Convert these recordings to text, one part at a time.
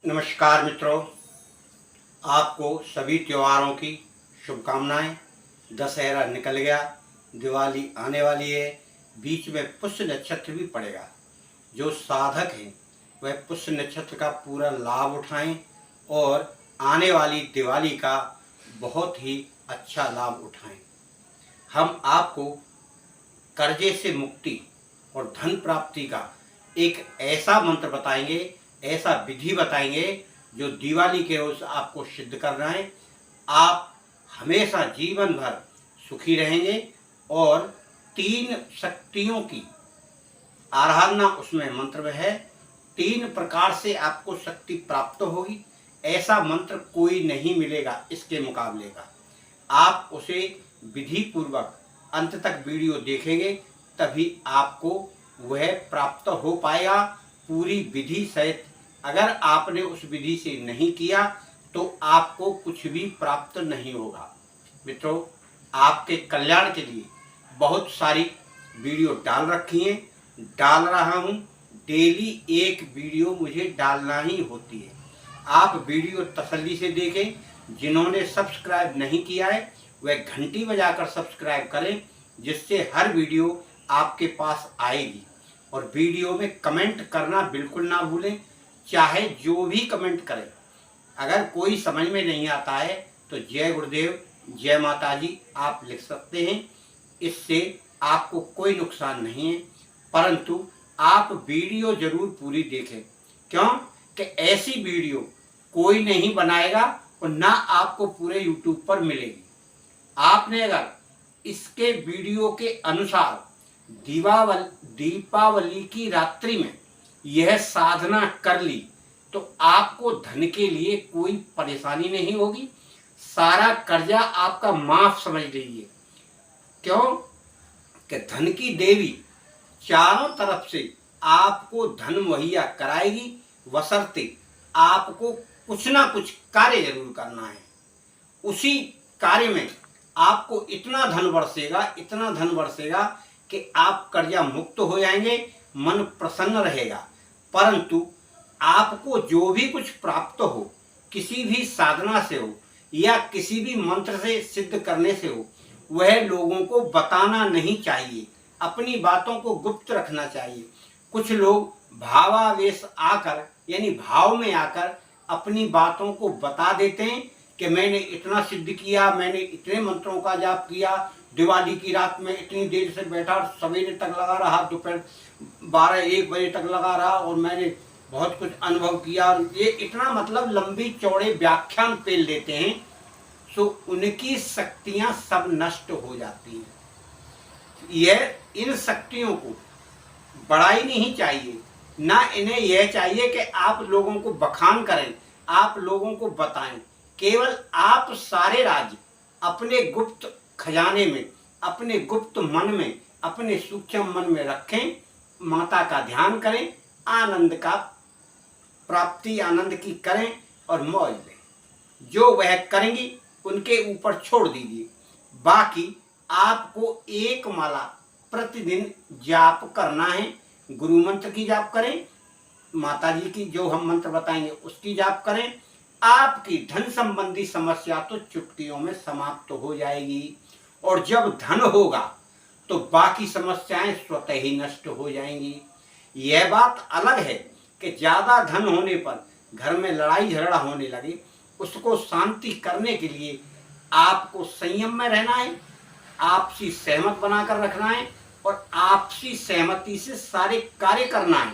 नमस्कार मित्रों, आपको सभी त्योहारों की शुभकामनाएं। दशहरा निकल गया, दिवाली आने वाली है, बीच में पुष्य नक्षत्र भी पड़ेगा। जो साधक हैं वह पुष्य नक्षत्र का पूरा लाभ उठाएं और आने वाली दिवाली का बहुत ही अच्छा लाभ उठाएं। हम आपको कर्जे से मुक्ति और धन प्राप्ति का एक ऐसा मंत्र बताएंगे, ऐसा विधि बताएंगे जो दिवाली के रोज आपको सिद्ध करना है। आप हमेशा जीवन भर सुखी रहेंगे और 3 शक्तियों की आराधना उसमें मंत्र में है। 3 प्रकार से आपको शक्ति प्राप्त होगी। ऐसा मंत्र कोई नहीं मिलेगा इसके मुकाबले का। आप उसे विधि पूर्वक अंत तक वीडियो देखेंगे तभी आपको वह प्राप्त हो पाएगा पूरी विधि सहित। अगर आपने उस विधि से नहीं किया तो आपको कुछ भी प्राप्त नहीं होगा। मित्रों, आपके कल्याण के लिए बहुत सारी वीडियो डाल रखी हैं, डाल रहा हूं। डेली एक वीडियो मुझे डालना ही होती है। आप वीडियो तसल्ली से देखें। जिन्होंने सब्सक्राइब नहीं किया है वह घंटी बजाकर सब्सक्राइब करें, जिससे हर वीडियो आपके पास आएगी। और वीडियो में कमेंट करना बिल्कुल ना भूलें, चाहे जो भी कमेंट करें। अगर कोई समझ में नहीं आता है तो जय गुरुदेव, जय माता जी आप लिख सकते हैं। इससे आपको कोई नुकसान नहीं है, परंतु आप वीडियो जरूर पूरी देखें। क्यों कि ऐसी वीडियो कोई नहीं बनाएगा और ना आपको पूरे यूट्यूब पर मिलेगी। आपने अगर इसके वीडियो के अनुसार दीपावली की रात्रि में यह साधना कर ली तो आपको धन के लिए कोई परेशानी नहीं होगी। सारा कर्जा आपका माफ समझ लीजिए। क्यों कि धन की देवी चारों तरफ से आपको धन मुहैया कराएगी, बशर्ते आपको कुछ ना कुछ कार्य जरूर करना है। उसी कार्य में आपको इतना धन बरसेगा, इतना धन बरसेगा कि आप कर्जा मुक्त हो जाएंगे, मन प्रसन्न रहेगा। परंतु आपको जो भी कुछ प्राप्त हो, किसी भी साधना से हो या किसी भी मंत्र से सिद्ध करने से हो, वह लोगों को बताना नहीं चाहिए। अपनी बातों को गुप्त रखना चाहिए। कुछ लोग भावावेश आकर यानी भाव में आकर अपनी बातों को बता देते हैं कि मैंने इतना सिद्ध किया, मैंने इतने मंत्रों का जाप किया, दिवाली की रात में इतनी देर से बैठा, सवेरे तक लगा रहा, दोपहर 12-1 बजे तक लगा रहा और मैंने बहुत कुछ अनुभव किया। ये इतना मतलब लंबी चौड़े व्याख्यान पेल देते हैं, तो उनकी शक्तियां सब नष्ट हो जाती हैं। यह इन शक्तियों को बढ़ाई नहीं चाहिए, ना इन्हें यह चाहिए कि आप लोगों को बखान करें, आप लोगों को बताएं। केवल आप सारे राज अपने गुप्त खजाने में, अपने गुप्त मन में, अपने सूक्ष्म मन में रखें, माता का ध्यान करें, आनंद का प्राप्ति आनंद की करें और मौज लें। जो वह करेंगी उनके ऊपर छोड़ दीजिए। बाकी आपको एक माला प्रतिदिन जाप करना है। गुरु मंत्र की जाप करें, माता जी की जो हम मंत्र बताएंगे उसकी जाप करें। आपकी धन संबंधी समस्या तो चुटकियों में समाप्त हो जाएगी। और जब धन होगा तो बाकी समस्याएं स्वतः ही नष्ट हो जाएंगी। यह बात अलग है कि ज्यादा धन होने पर घर में लड़ाई झगड़ा होने लगे, उसको शांति करने के लिए आपको संयम में रहना है, आपसी सहमत बनाकर रखना है और आपसी सहमति से सारे कार्य करना है।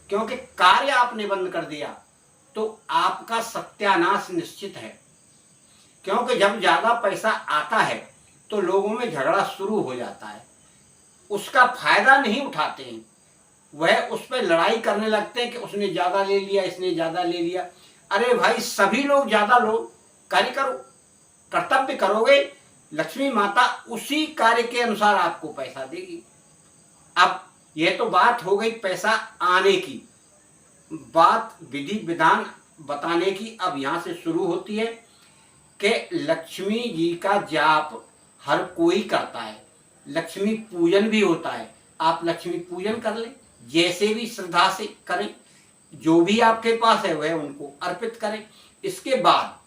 क्योंकि कार्य आपने बंद कर दिया तो आपका सत्यानाश निश्चित है। क्योंकि जब ज्यादा पैसा आता है तो लोगों में झगड़ा शुरू हो जाता है, उसका फायदा नहीं उठाते हैं, वह उस पर लड़ाई करने लगते हैं कि उसने ज्यादा ले लिया, इसने ज्यादा ले लिया। अरे भाई, सभी लोग ज्यादा लो, कार्य करो, कर्तव्य करोगे, लक्ष्मी माता उसी कार्य के अनुसार आपको पैसा देगी। अब यह तो बात हो गई पैसा आने की, बात विधि विधान बताने की अब यहां से शुरू होती है कि लक्ष्मी जी का जाप हर कोई करता है, लक्ष्मी पूजन भी होता है। आप लक्ष्मी पूजन कर लें, जैसे भी श्रद्धा से करें। जो भी आपके पास है वह उनको अर्पित करें। इसके बाद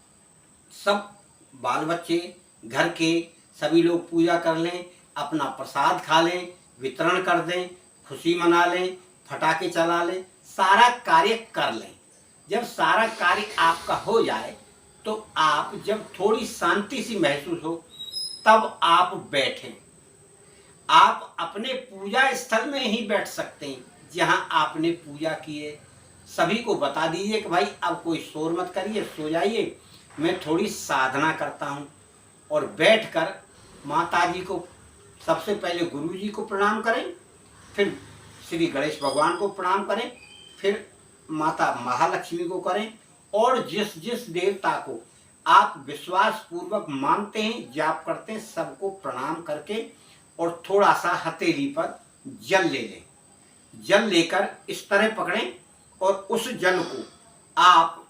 सब बाल बच्चे घर के सभी लोग पूजा कर लें, अपना प्रसाद खा लें, वितरण कर दें, खुशी मना लें, फटाके चला लें, सारा कार्य कर लें। जब सारा कार्य आपका हो जाए तो आप जब थोड़ी शांति सी महसूस हो तब आप बैठें। आप अपने पूजा स्थल में ही बैठ सकते हैं जहां आपने पूजा की है। सभी को बता दीजिए कि भाई अब कोई शोर मत करिए, सो जाइए, मैं थोड़ी साधना करता हूं। और बैठकर माता जी को सबसे पहले गुरु जी को प्रणाम करें, फिर श्री गणेश भगवान को प्रणाम करें, फिर माता महालक्ष्मी को करें, और जिस जिस देवता को आप विश्वास पूर्वक मानते हैं, जाप करते हैं, सबको प्रणाम करके और थोड़ा सा हथेली पर जल ले लें। जल लेकर इस तरह पकड़ें और उस जल को आप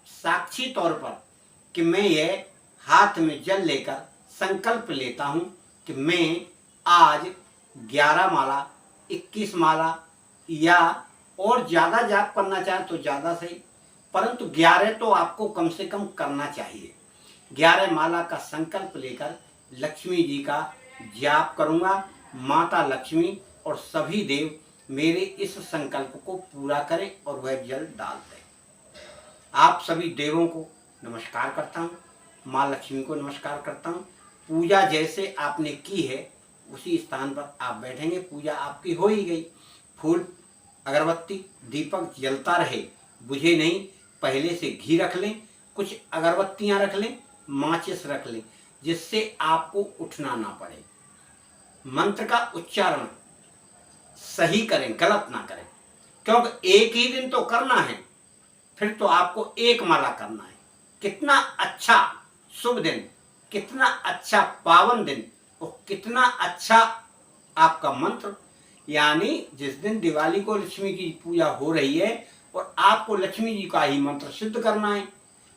साक्षी तौर पर कि मैं ये हाथ में जल लेकर संकल्प लेता हूं कि मैं आज 11 माला, 21 माला या और ज़्यादा जाप करना चाहें तो ज़्यादा सही, परंतु 11 तो आपको कम से कम करना चाहिए। 11 माला का संकल्प लेकर लक्ष्मी जी का जाप करूँगा। माता लक्ष्मी और सभी देव मेरे इस संकल्प को पूरा करें और वह जल डाल दें। आप सभी देवों को नमस्कार करता हूँ, माँ लक्ष्मी को नमस्कार करता हूँ। पूजा जैसे आपने की है उसी स्थान पर आप बैठेंगे। पूजा आपकी हो ही गई। फूल, अगरबत्ती, दीपक जलता रहे, बुझे नहीं। पहले से घी रख लें, कुछ अगरबत्तियाँ रख लें, माचिस रख लें, जिससे आपको उठना ना पड़े। मंत्र का उच्चारण सही करें, गलत ना करें, क्योंकि एक ही दिन तो करना है, फिर तो आपको एक माला करना है। कितना अच्छा शुभ दिन, कितना अच्छा पावन दिन और कितना अच्छा आपका मंत्र। यानी जिस दिन दिवाली को लक्ष्मी की पूजा हो रही है और आपको लक्ष्मी जी का ही मंत्र सिद्ध करना है,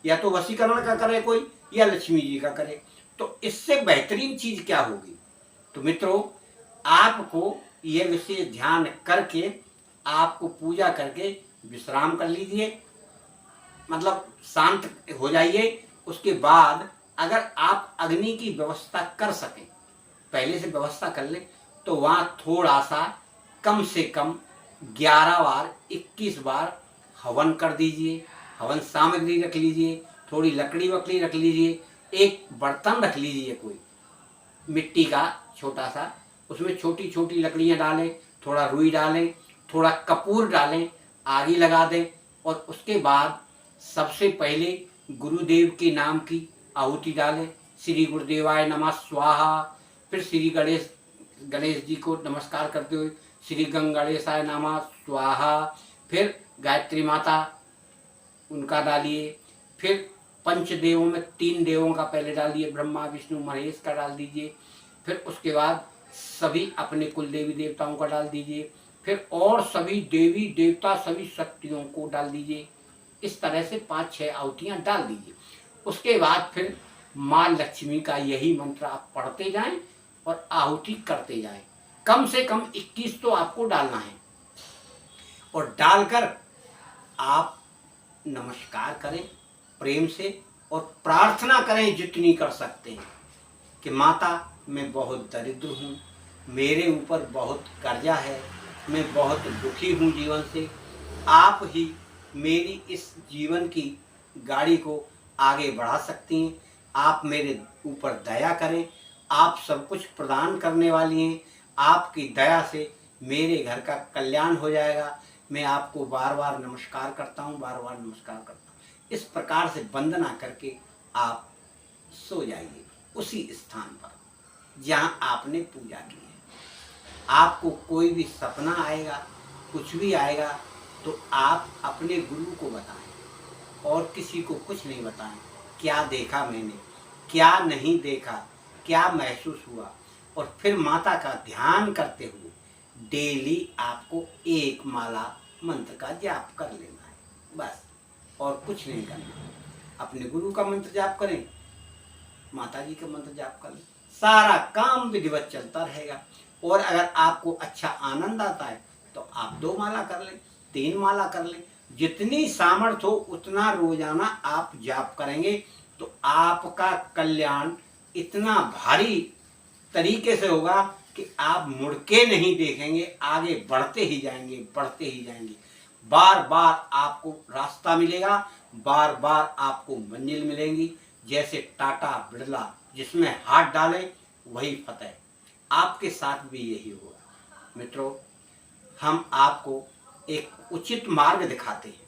या तो वशीकरण का करे कोई या लक्ष्मी जी का करे, तो इससे बेहतरीन चीज क्या होगी। तो मित्रों, आपको यह विशेष ध्यान करके आपको पूजा करके विश्राम कर लीजिए, मतलब शांत हो जाइए। उसके बाद अगर आप अग्नि की व्यवस्था कर सकें, पहले से व्यवस्था कर लें, तो वहाँ थोड़ा सा कम से कम 11 बार 21 बार हवन कर दीजिए। हवन सामग्री रख लीजिए, थोड़ी लकड़ी वकड़ी रख लीजिए, एक बर्तन रख लीजिए कोई मिट्टी का छोटा सा, उसमें छोटी छोटी लकड़ियाँ डालें, थोड़ा रुई डालें, थोड़ा कपूर डालें, आगी लगा दें, और उसके बाद सबसे पहले गुरुदेव के नाम की आहुति डालें। श्री गुरुदेवाय नमः स्वाहा। फिर श्री गणेश जी को नमस्कार करते हुए श्री गणेशाय नमः स्वाहा। फिर गायत्री माता उनका डालिए। फिर पंचदेवों में 3 देवों का पहले डाल दिए, ब्रह्मा विष्णु महेश का डाल दीजिए। फिर उसके बाद सभी अपने कुल देवी देवताओं का डाल दीजिए। फिर और सभी देवी देवता, सभी शक्तियों को डाल दीजिए। इस तरह से 5-6 आहुतियाँ डाल दीजिए। उसके बाद फिर माँ लक्ष्मी का यही मंत्र आप पढ़ते जाएं और आहुति करते जाएं। कम से कम 21 तो आपको डालना है, और डालकर आप नमस्कार करें प्रेम से और प्रार्थना करें जितनी कर सकते हैं कि माता, मैं बहुत दरिद्र हूँ, मेरे ऊपर बहुत कर्जा है, मैं बहुत दुखी हूँ जीवन से, आप ही मेरी इस जीवन की गाड़ी को आगे बढ़ा सकती हैं। आप मेरे ऊपर दया करें, आप सब कुछ प्रदान करने वाली हैं, आपकी दया से मेरे घर का कल्याण हो जाएगा। मैं आपको बार बार नमस्कार करता हूँ, बार बार नमस्कार करता हूँ। इस प्रकार से वंदना करके आप सो जाइए उसी स्थान पर जहाँ आपने पूजा की है। आपको कोई भी सपना आएगा, कुछ भी आएगा, तो आप अपने गुरु को बताएं और किसी को कुछ नहीं बताएं। क्या देखा मैंने, क्या नहीं देखा, क्या महसूस हुआ, और फिर माता का ध्यान करते हुए डेली आपको 1 माला मंत्र का जाप कर लेना है, बस, और कुछ नहीं करना। अपने गुरु का मंत्र जाप करें, माता जी का मंत्र जाप करें, सारा काम विधिवत चलता रहेगा। और अगर आपको अच्छा आनंद आता है तो आप 2 माला कर लें, 3 माला कर लें, जितनी सामर्थ्य हो उतना रोजाना आप जाप करेंगे तो आपका कल्याण इतना भारी तरीके से होगा कि आप मुड़ के नहीं देखेंगे, आगे बढ़ते ही जाएंगे, बढ़ते ही जाएंगे। बार बार आपको रास्ता मिलेगा, बार बार आपको मंजिल मिलेंगी। जैसे टाटा बिरला जिसमें हाथ डाले वही फतेह। आपके साथ भी यही होगा। मित्रों, हम आपको एक उचित मार्ग दिखाते हैं।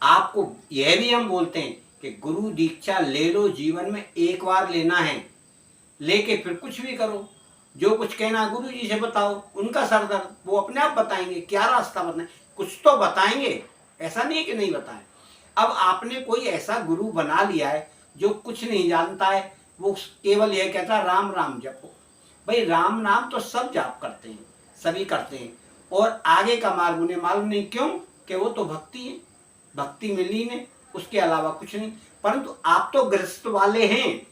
आपको यह भी हम बोलते हैं कि गुरु दीक्षा ले लो, जीवन में एक बार लेना है, लेके फिर कुछ भी करो। जो कुछ कहना है गुरु जी से बताओ, उनका सरदर्द वो अपने आप बताएंगे, क्या रास्ता बताएं, कुछ तो बताएंगे, ऐसा नहीं कि नहीं बताएं। अब आपने कोई ऐसा गुरु बना लिया है जो कुछ नहीं जानता है, वो केवल यह कहता है राम राम जपो। भाई राम नाम तो सब जाप करते हैं, सभी करते हैं, और आगे का मार्ग उन्हें मालूम नहीं। क्यों? कि वो तो भक्ति है, भक्ति मिली ने, उसके अलावा कुछ नहीं। परंतु आप तो गृहस्थ वाले हैं,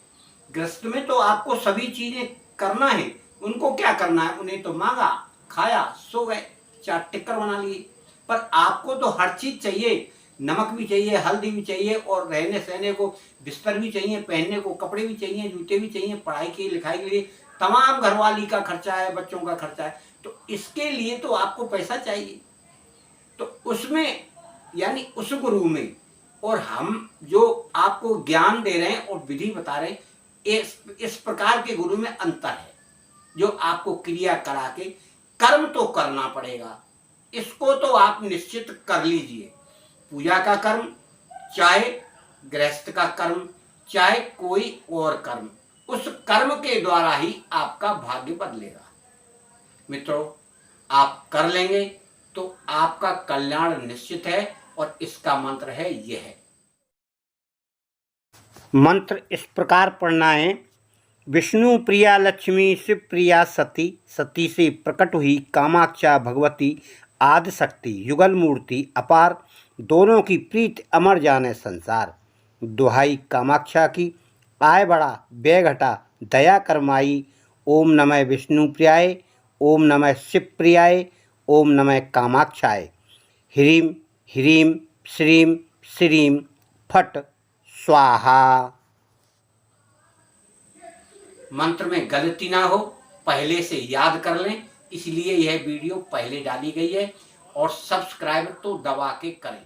गृहस्थ में तो आपको सभी चीजें करना है। उनको क्या करना है? उन्हें तो मांगा, खाया, सो गए, 4 टिक्कर बना लिए। पर आपको तो हर चीज चाहिए, नमक भी चाहिए, हल्दी भी चाहिए, और रहने सहने को बिस्तर भी चाहिए, पहनने को कपड़े भी चाहिए, जूते भी चाहिए, पढ़ाई के लिखाई के लिए तमाम घरवाली का खर्चा है, बच्चों का खर्चा है। तो इसके लिए तो आपको पैसा चाहिए। तो उसमें यानी उस गुरु में और हम जो आपको ज्ञान दे रहे हैं और विधि बता रहे हैं, इस प्रकार के गुरु में अंतर है। जो आपको क्रिया करा के कर्म तो करना पड़ेगा, इसको तो आप निश्चित कर लीजिए। पूजा का कर्म, चाहे गृहस्थ का कर्म, चाहे कोई और कर्म, उस कर्म के द्वारा ही आपका भाग्य बदलेगा। मित्रों, आप कर लेंगे तो आपका कल्याण निश्चित है, और इसका मंत्र है यह। मंत्र इस प्रकार पढ़ना है। विष्णु प्रिया लक्ष्मी, शिव प्रिया सती, सती से प्रकट हुई कामाक्षा भगवती आदिशक्ति, युगल मूर्ति अपार, दोनों की प्रीत अमर जाने संसार। दुहाई कामाक्षा की, आय बड़ा व्यय घटा दया करमाई। ओम नमः विष्णु प्रियाय, ओम नमः शिव प्रियाय, ओम नमः कामाक्षाय। ह्रीं ह्रीं श्रीं श्रीं फट स्वाहा। मंत्र में गलती ना हो, पहले से याद कर लें, इसलिए यह वीडियो पहले डाली गई है। और सब्सक्राइब तो दबा के करें।